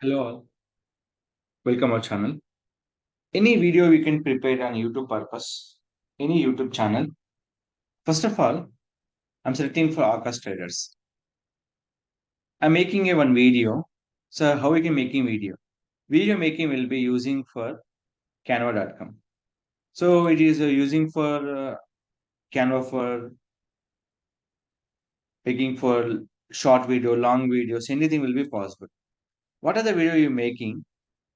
Hello all, welcome our channel. Any video we can prepare on YouTube purpose, any YouTube channel. First of all, I'm selecting for Akash Traders. I'm making a one video. So how we can making video? Video making will be using for Canva.com. So it is using for Canva for making for short video, long videos, anything will be possible. What are the video you're making?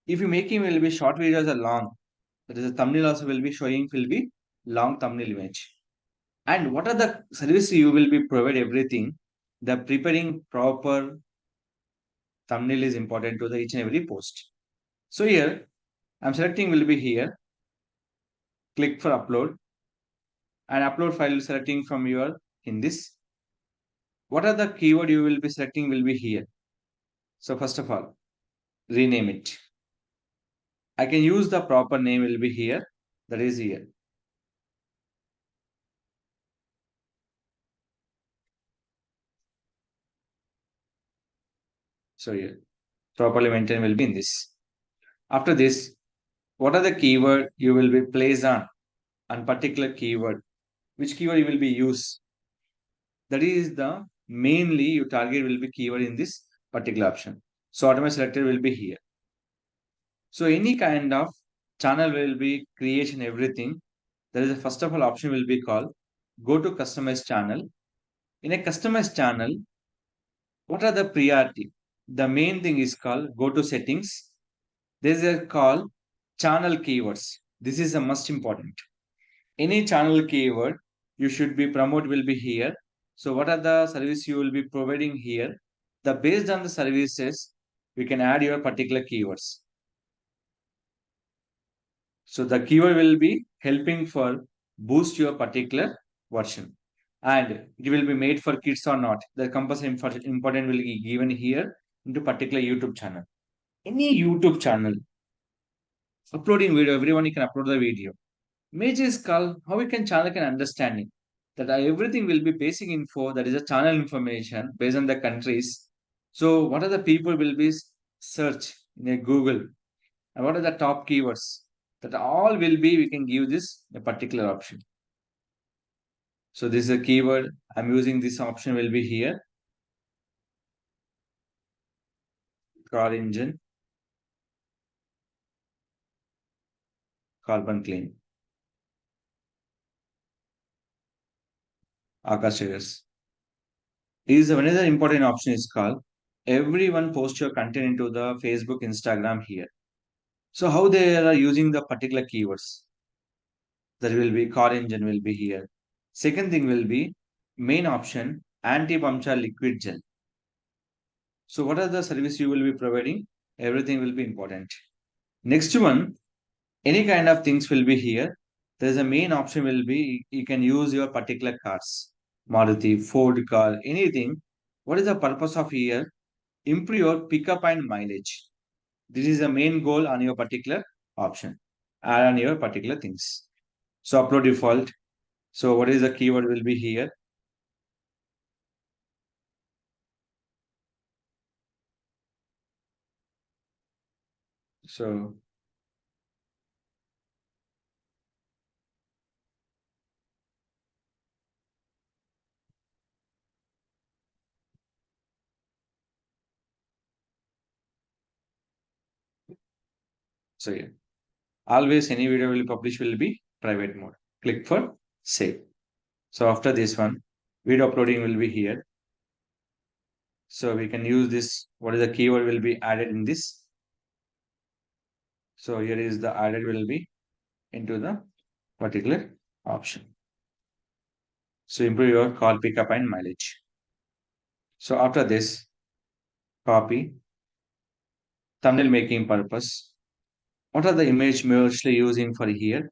If you making will be short videos are long, that is the thumbnail also will be showing will be long thumbnail image. And what are the services you will be provide everything? The preparing proper thumbnail is important to the each and every post. So here I'm selecting will be here. Click for upload and upload file selecting from your in this. What are the keyword you will be selecting will be here. So first of all, rename it. I can use the proper name will be here. That is here. So here properly maintained will be in this. After this, what are the keyword you will be placed on particular keyword? Which keyword you will be use? That is the mainly your target will be keyword in this particular option. So automatic selector will be here. So any kind of channel will be creation everything. There is a first of all option will be called go to customize channel. In a customized channel, what are the priority? The main thing is called go to settings. There is a call channel keywords. This is the most important. Any channel keyword you should be promote will be here. So what are the service you will be providing here? The based on the services, we can add your particular keywords. So the keyword will be helping for boost your particular version. And it will be made for kids or not. The compulsory important will be given here into particular YouTube channel. Any YouTube channel uploading video, everyone you can upload the video. Major is called how we can channel can understanding that everything will be basic info that is a channel information based on the countries. So what are the people will be search in a Google and what are the top keywords that all will be we can give this a particular option. So this is a keyword I'm using this option will be here car engine carbon clean Akash Traders. Is another important option is called everyone post your content into the Facebook Instagram here. So how they are using the particular keywords? There will be car engine will be here. Second thing will be main option anti-puncture liquid gel. So what are the service you will be providing? Everything will be important. Next one, any kind of things will be here. There's a main option will be you can use your particular cars, Maruti, Ford car, anything. What is the purpose of here? Improve your pickup and mileage. This is the main goal on your particular option. Add on your particular things. So upload default. So what is the keyword will be here? So so yeah. Always any video will publish will be private mode. Click for save. So after this one, video uploading will be here. So we can use this. What is the keyword will be added in this? So here is the added will be into the particular option. So improve your call pickup and mileage. So after this, copy thumbnail making purpose. What are the image mostly using for here?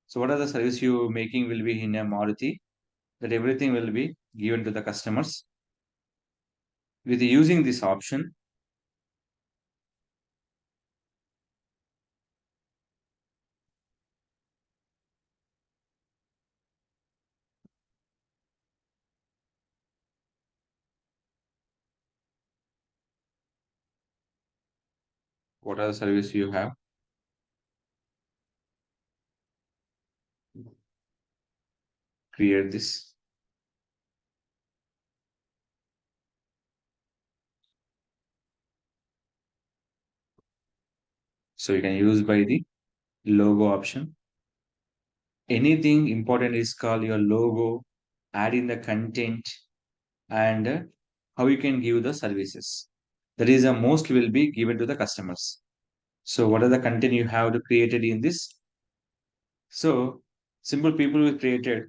So what are the service you making will be in a Maruti that everything will be given to the customers. With using this option, What are the service you have? Create this. So you can use by the logo option. Anything important is called your logo, add in the content, and how you can give the services. That is the most will be given to the customers. So what are the content you have to created in this? So simple people will created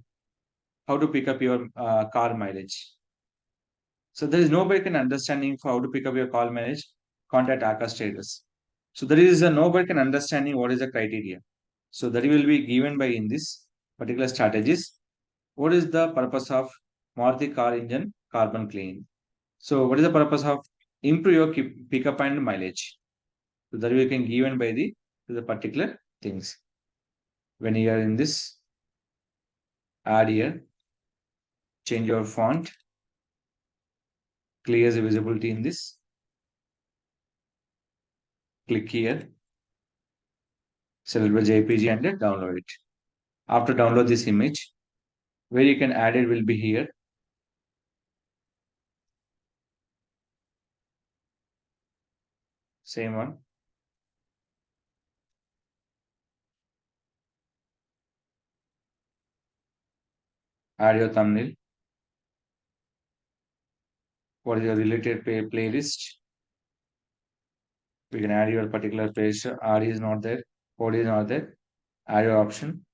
how to pick up your car mileage. So there is nobody can understanding for how to pick up your call mileage, contact ACA status. So there is a nobody can understanding what is the criteria. So that will be given by in this particular strategies. What is the purpose of Maruti car engine carbon clean? So what is the purpose of improve your pickup and mileage? So that we can given by the to the particular things. When you are in this, add here, change your font, clear the visibility in this, click here, select the JPG and then download it. After download this image, where you can add it will be here. Same one. Add your thumbnail. What is your related playlist? We can add your particular page. R is not there. Code is not there. Add your option.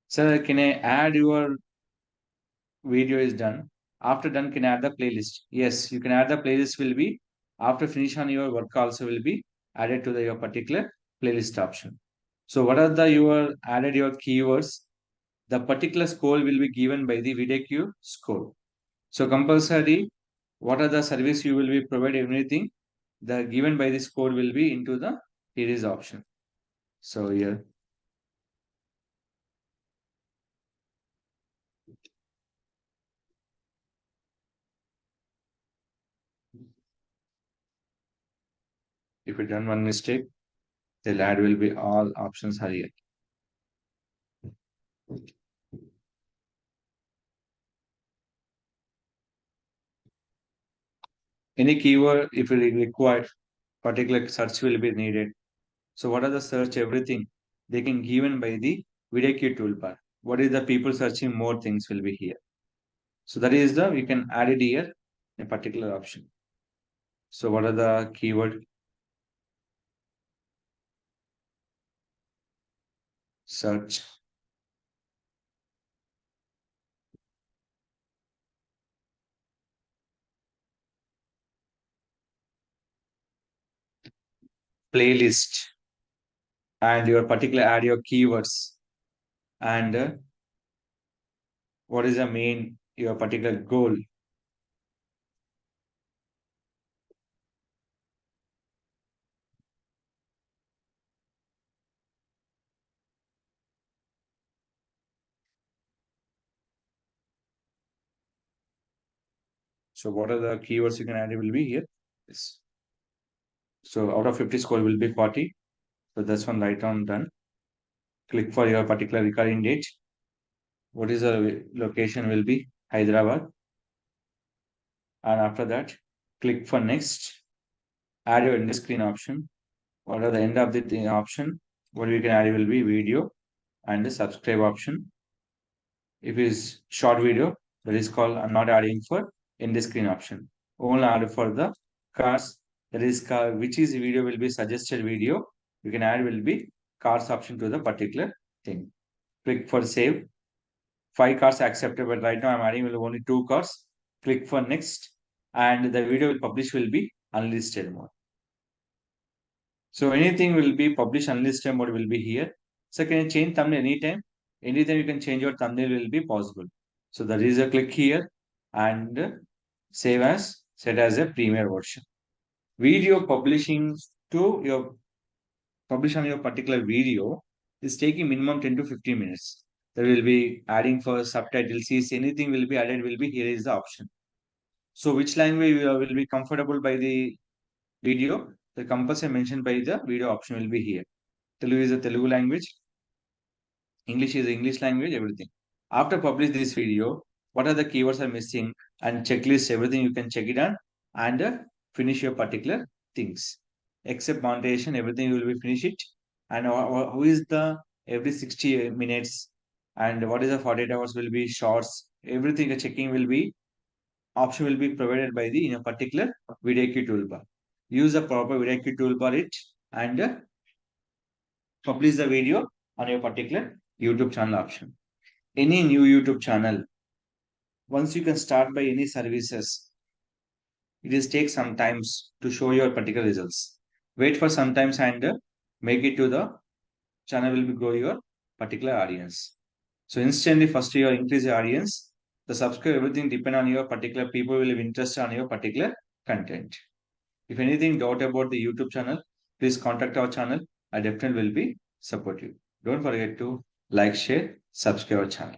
So can I add your video is done. After done, can add the playlist. Yes, you can add the playlist will be after finish on your work also will be added to the your particular playlist option. So what are the your added your keywords? The particular score will be given by the video queue score. So compulsory, what are the service you will be provide everything? The given by the score will be into the here is option. So here, if you done one mistake, the add will be all options are here. Any keyword, if it is required, particular search will be needed. So what are the search everything? They can given by the video key toolbar. What is the people searching more things will be here. So that is the we can add it here a particular option. So what are the keyword search playlist and your particular add your keywords and what is the main your particular goal. So what are the keywords you can add will be here. Yes. So out of 50 score will be 40. So that's one right on done. Click for your particular recurring date. What is the location will be Hyderabad. And after that, click for next. Add your end screen option. What are the end of the option? What we can add will be video and the subscribe option. If it is short video, that is called I'm not adding for end screen option. Only add for the cars. That is which is video will be suggested video. You can add will be cars option to the particular thing. Click for save. 5 cars accepted, but right now I'm adding will only 2 cars. Click for next, and the video will publish will be unlisted mode. So anything will be published unlisted mode will be here. So can you change thumbnail anytime? Anytime you can change your thumbnail will be possible. So there is a click here and save as set as a premier version. Video publishing to your publish on your particular video is taking minimum 10 to 15 minutes. There will be adding for subtitles, anything will be added will be here is the option. So which language will be comfortable by the video? The compulsory mentioned by the video option will be here. Telugu is a Telugu language, English is English language, everything. After publish this video, what are the keywords are missing and checklist, everything you can check it on and finish your particular things. Except monetization, everything you will be finish it. And who is the every 60 minutes and what is the 48 hours will be shorts. Everything checking will be option will be provided by the in a particular video key toolbar. Use the proper video key toolbar it and publish the video on your particular YouTube channel option. Any new YouTube channel, once you can start by any services, it is take some times to show your particular results. Wait for some times and make it to the channel will be grow your particular audience. So instantly first you increase your audience, the subscribe everything depend on your particular people will be interested on your particular content. If anything doubt about the YouTube channel, please contact our channel. I definitely will be support you. Don't forget to like, share, subscribe our channel.